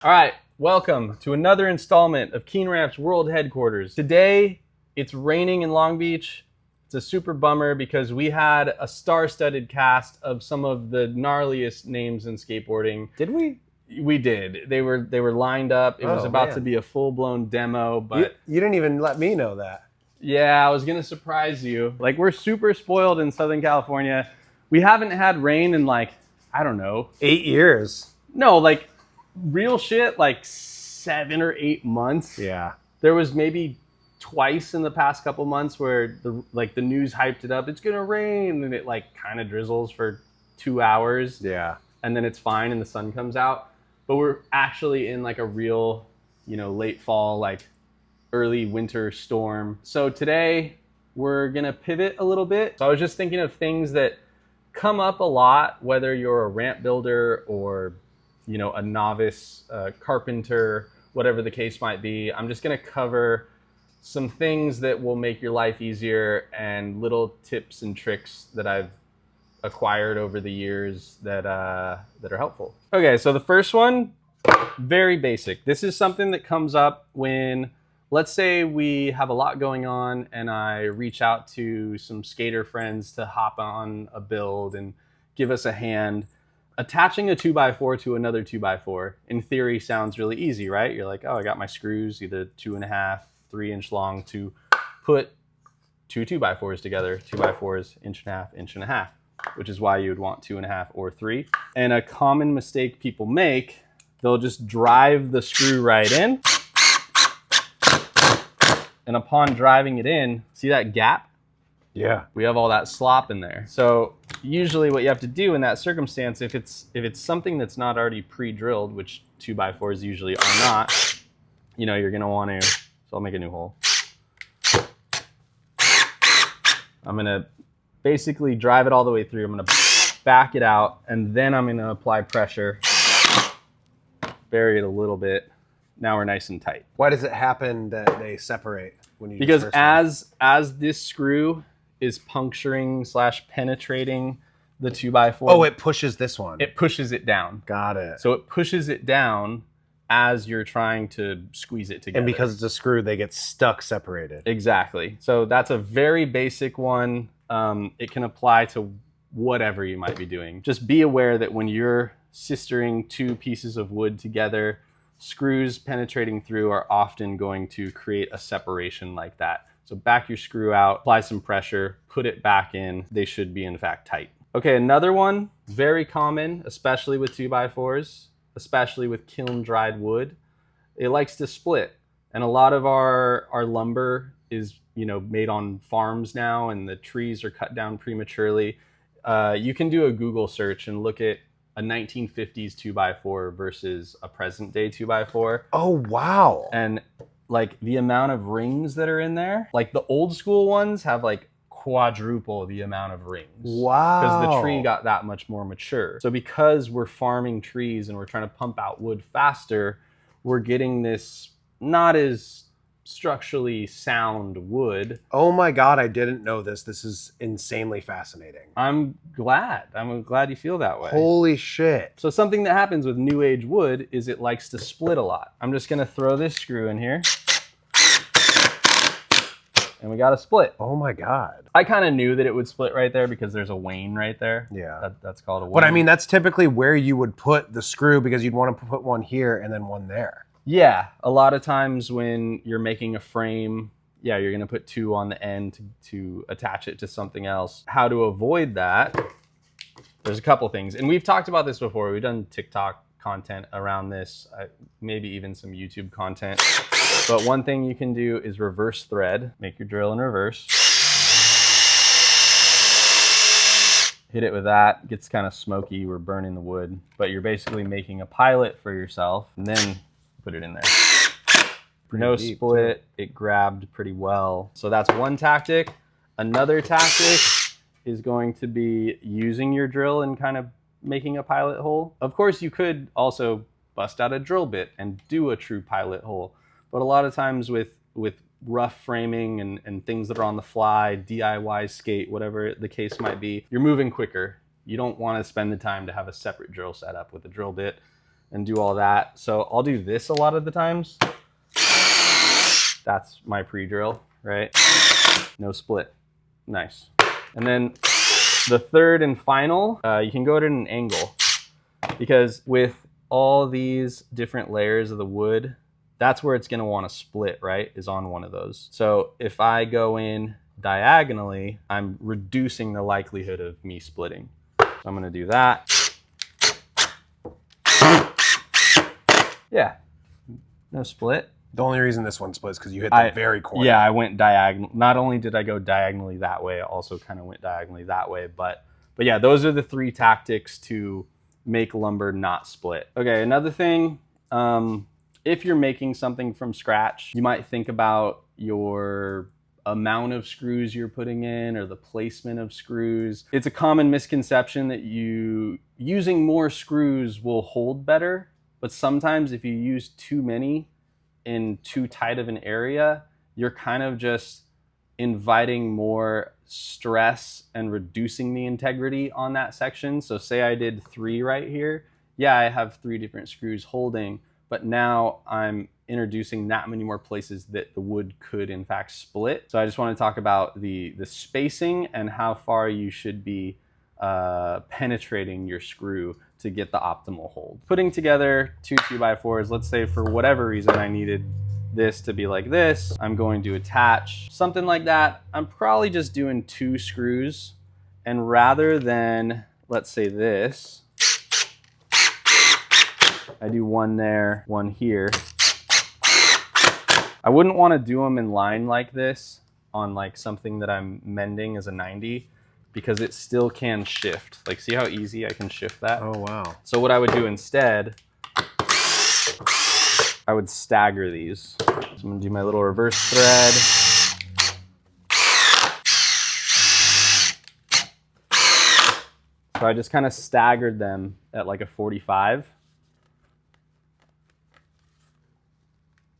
All right, welcome to another installment of Keen Ramp's World Headquarters. Today, it's raining in Long Beach. It's a super bummer because we had a star-studded cast of some of the gnarliest names in skateboarding. Did we? We did. They were lined up. It was about to Man. be a full-blown demo, but You didn't even let me know that. yeah, I was gonna surprise you. Like, we're super spoiled in Southern California. We haven't had rain in like, I don't know. 8 years. No, like real shit, like 7 or 8 months. Yeah. There was maybe twice in the past couple months where the news hyped it up. It's gonna rain, and it like kind of drizzles for 2 hours. Yeah. And then it's fine, and the sun comes out. But we're actually in like a real, late fall, like early winter storm. So today we're gonna pivot a little bit. So I was just thinking of things that come up a lot, whether you're a ramp builder or a novice carpenter, whatever the case might be. I'm just going to cover some things that will make your life easier and little tips and tricks that I've acquired over the years that are helpful. Okay, so the first one, very basic. This is something that comes up when, let's say we have a lot going on and I reach out to some skater friends to hop on a build and give us a hand. Attaching a 2x4 to another 2x4 in theory sounds really easy, right? You're like, oh, I got my screws, either 2.5, 3-inch long, to put two 2x4s together. 2x4s, 1.5 inch, which is why you would want 2.5 or 3. And a common mistake people make, they'll just drive the screw right in. And upon driving it in, see that gap? Yeah. We have all that slop in there. So usually what you have to do in that circumstance, if it's something that's not already pre-drilled, which 2x4s usually are not, you're gonna want to, so I'll make a new hole. I'm gonna basically drive it all the way through. I'm gonna back it out, and then I'm gonna apply pressure, bury it a little bit. Now we're nice and tight. Why does it happen that they separate when you Because as this screw is puncturing / penetrating the 2x4. Oh, it pushes this one. It pushes it down. Got it. So it pushes it down as you're trying to squeeze it together. And because it's a screw, they get stuck separated. Exactly. So that's a very basic one. It can apply to whatever you might be doing. Just be aware that when you're sistering two pieces of wood together, screws penetrating through are often going to create a separation like that. So back your screw out, apply some pressure, put it back in. They should be in fact tight. Okay, another one, very common, especially with 2x4s, especially with kiln dried wood. It likes to split. And a lot of our lumber is made on farms now, and the trees are cut down prematurely. You can do a Google search and look at a 1950s 2x4 versus a present day 2x4. Oh, wow. And like the amount of rings that are in there, like the old school ones have like quadruple the amount of rings. Wow. Because the tree got that much more mature. So because we're farming trees and we're trying to pump out wood faster, we're getting this not as structurally sound wood. Oh my God, I didn't know this. This is insanely fascinating. I'm glad you feel that way. Holy shit. So something that happens with new age wood is it likes to split a lot. I'm just gonna throw this screw in here. And we got a split. Oh my God. I kind of knew that it would split right there because there's a wane right there. Yeah. That's called a wane. But I mean, that's typically where you would put the screw because you'd want to put one here and then one there. Yeah, a lot of times when you're making a frame, yeah, you're gonna put two on the end to attach it to something else. How to avoid that, there's a couple things. And we've talked about this before. We've done TikTok content around this, maybe even some YouTube content. But one thing you can do is reverse thread. Make your drill in reverse. Hit it with that. Gets kind of smoky. We're burning the wood. But you're basically making a pilot for yourself. And then put it in there. No split. It grabbed pretty well. So that's one tactic. Another tactic is going to be using your drill and kind of making a pilot hole. Of course, you could also bust out a drill bit and do a true pilot hole. But a lot of times with rough framing and things that are on the fly, DIY skate, whatever the case might be, you're moving quicker. You don't want to spend the time to have a separate drill setup with a drill bit. and do all that. So I'll do this a lot of the times. That's my pre-drill, right? No split. Nice. And then the third and final, you can go at an angle, because with all these different layers of the wood, that's where it's going to want to split, right? Is on one of those. So if I go in diagonally, I'm reducing the likelihood of me splitting. So I'm going to do that. Yeah, no split. The only reason this one splits because you hit the very corner. Yeah, I went diagonal. Not only did I go diagonally that way, I also kind of went diagonally that way. But yeah, those are the 3 tactics to make lumber not split. Okay, another thing, if you're making something from scratch, you might think about your amount of screws you're putting in or the placement of screws. It's a common misconception that using more screws will hold better, but sometimes if you use too many in too tight of an area, you're kind of just inviting more stress and reducing the integrity on that section. So say I did 3 right here. Yeah, I have 3 different screws holding, but now I'm introducing that many more places that the wood could in fact split. So I just want to talk about the spacing and how far you should be penetrating your screw to get the optimal hold. Putting together 2 2x4s, let's say for whatever reason I needed this to be like this, I'm going to attach something like that. I'm probably just doing 2 screws, and rather than, let's say this, I do 1 there, 1 here. I wouldn't want to do them in line like this on like something that I'm mending as a 90, because it still can shift. Like, see how easy I can shift that? Oh, wow. So what I would do instead, I would stagger these. So I'm gonna do my little reverse thread. So I just kind of staggered them at like a 45.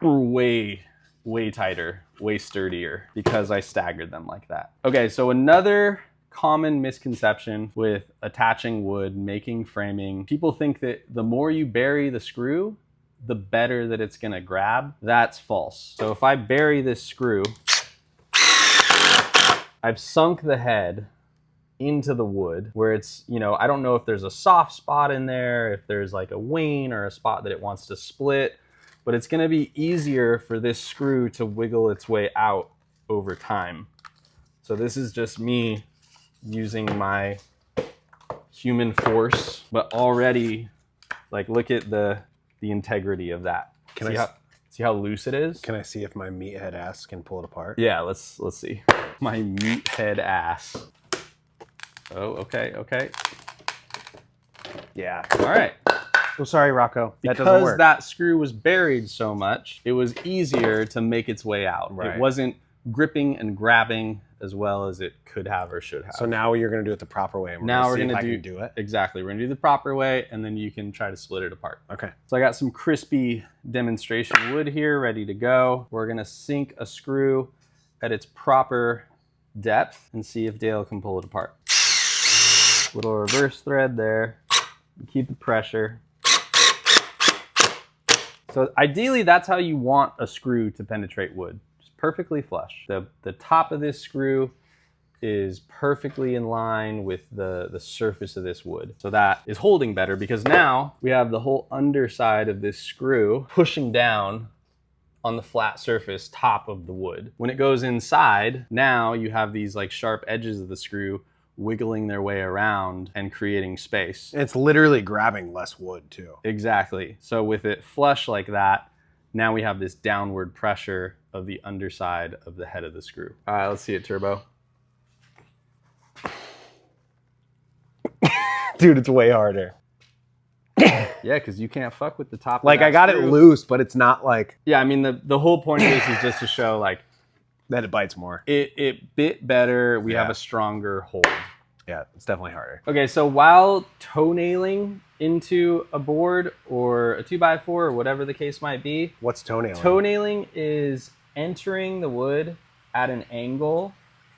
Way tighter, way sturdier, because I staggered them like that. Okay, so another common misconception with attaching wood, making framing, people think that the more you bury the screw, the better that it's gonna grab. That's false. So if I bury this screw, I've sunk the head into the wood where it's, you know, I don't know if there's a soft spot in there, if there's like a wane or a spot that it wants to split, but it's gonna be easier for this screw to wiggle its way out over time. So this is just me using my human force, but already, like, look at the integrity of that. See how loose it is? Can I see if my meathead ass can pull it apart? Yeah, let's see. My meathead ass. Oh, okay. Yeah. All right. Oh, sorry, Rocco. That doesn't Because work. that screw was buried so much, it was easier to make its way out. Right. It wasn't gripping and grabbing as well as it could have or should have. So now you're going to do it the proper way. And now we're going going to to do it. Exactly. We're going to do the proper way, and then you can try to split it apart. Okay. So I got some crispy demonstration wood here ready to go. We're going to sink a screw at its proper depth and see if Dale can pull it apart. Little reverse thread there. Keep the pressure. So ideally, that's how you want a screw to penetrate wood. Just perfectly flush. The top of this screw is perfectly in line with the surface of this wood. So that is holding better, because now we have the whole underside of this screw pushing down on the flat surface top of the wood. When it goes inside, now you have these like sharp edges of the screw wiggling their way around and creating space. It's literally grabbing less wood too. Exactly. So with it flush like that, now we have this downward pressure of the underside of the head of the screw. All right, let's see it, Turbo. Dude, it's way harder. Yeah, because you can't fuck with the top Like, of that I got screw. it loose, but it's not like Yeah, I mean, the whole point of this is just to show like that it bites more. it bit better. We have Yeah. a stronger hold. Yeah, it's definitely harder. Okay, so while toenailing into a board or a 2x4 or whatever the case might be, What's toenailing? toenailing is entering the wood at an angle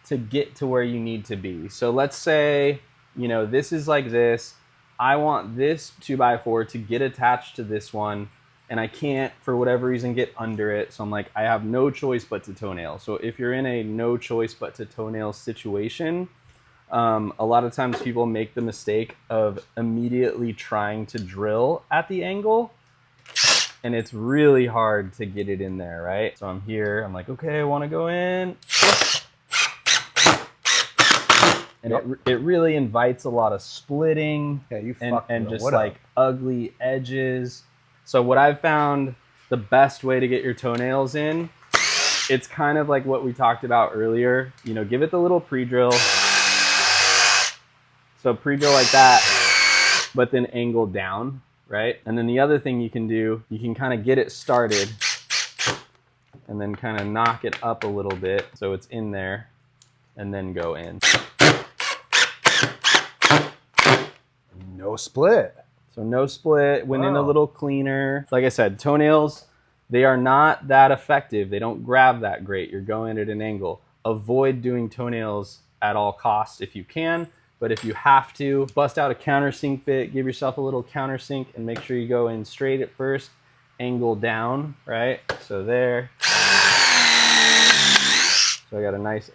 to get to where you need to be. So let's say, you know, this is like this, I want this 2x4 to get attached to this one, and I can't, for whatever reason, get under it. So I'm like, I have no choice but to toenail. So if you're in a no choice but to toenail situation, a lot of times people make the mistake of immediately trying to drill at the angle, and it's really hard to get it in there, right? So I'm here, I'm like, okay, I want to go in. And it really invites a lot of splitting and just like ugly edges. So what I've found the best way to get your toenails in, it's kind of like what we talked about earlier. You know, give it the little pre-drill. So pre-drill like that, but then angle down, right? And then the other thing you can do, you can kind of get it started and then kind of knock it up a little bit so it's in there and then go in. No split. So no split, went in a little cleaner. Like I said, toenails, they are not that effective. They don't grab that great. You're going at an angle. Avoid doing toenails at all costs if you can. But if you have to, bust out a countersink bit, give yourself a little countersink and make sure you go in straight at first, angle down, right? So there. So I got a nice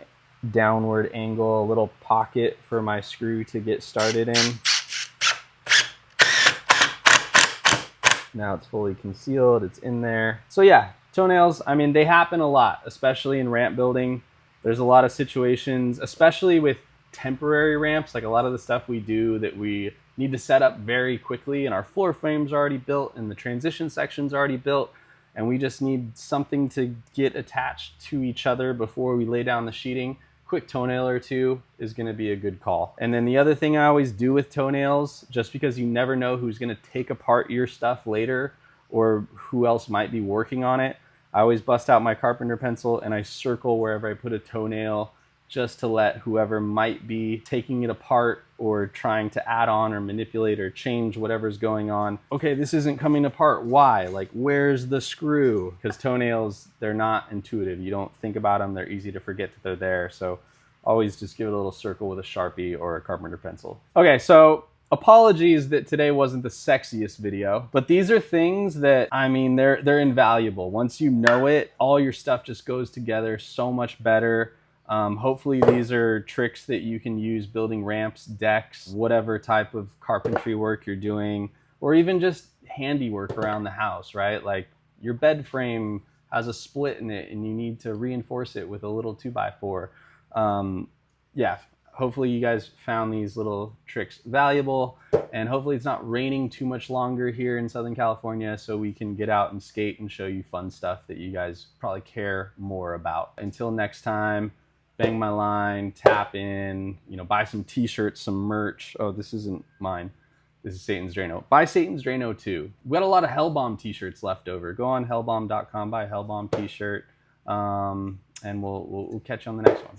downward angle, a little pocket for my screw to get started in. Now it's fully concealed, it's in there. So yeah, toenails, I mean, they happen a lot, especially in ramp building. There's a lot of situations, especially with temporary ramps, like a lot of the stuff we do that we need to set up very quickly, and our floor frame's already built and the transition section's already built, and we just need something to get attached to each other before we lay down the sheeting. Quick toenail or two is going to be a good call. And then the other thing I always do with toenails, just because you never know who's going to take apart your stuff later or who else might be working on it, I always bust out my carpenter pencil and I circle wherever I put a toenail, just to let whoever might be taking it apart or trying to add on or manipulate or change whatever's going on. Okay, this isn't coming apart. Why? Like, where's the screw? Because toenails, they're not intuitive. You don't think about them. They're easy to forget that they're there. So always just give it a little circle with a Sharpie or a carpenter pencil. Okay, so apologies that today wasn't the sexiest video, but these are things that, I mean, they're invaluable. Once you know it, all your stuff just goes together so much better. Hopefully these are tricks that you can use building ramps, decks, whatever type of carpentry work you're doing, or even just handiwork around the house, right? Like your bed frame has a split in it and you need to reinforce it with a little 2x4. Yeah, hopefully you guys found these little tricks valuable, and hopefully it's not raining too much longer here in Southern California so we can get out and skate and show you fun stuff that you guys probably care more about. Until next time, bang my line, tap in, you know, buy some t-shirts, some merch. Oh, this isn't mine. This is Satan's Drano. Buy Satan's Drano too. We got a lot of Hellbomb t-shirts left over. Go on hellbomb.com, buy a Hellbomb t-shirt, and we'll catch you on the next one.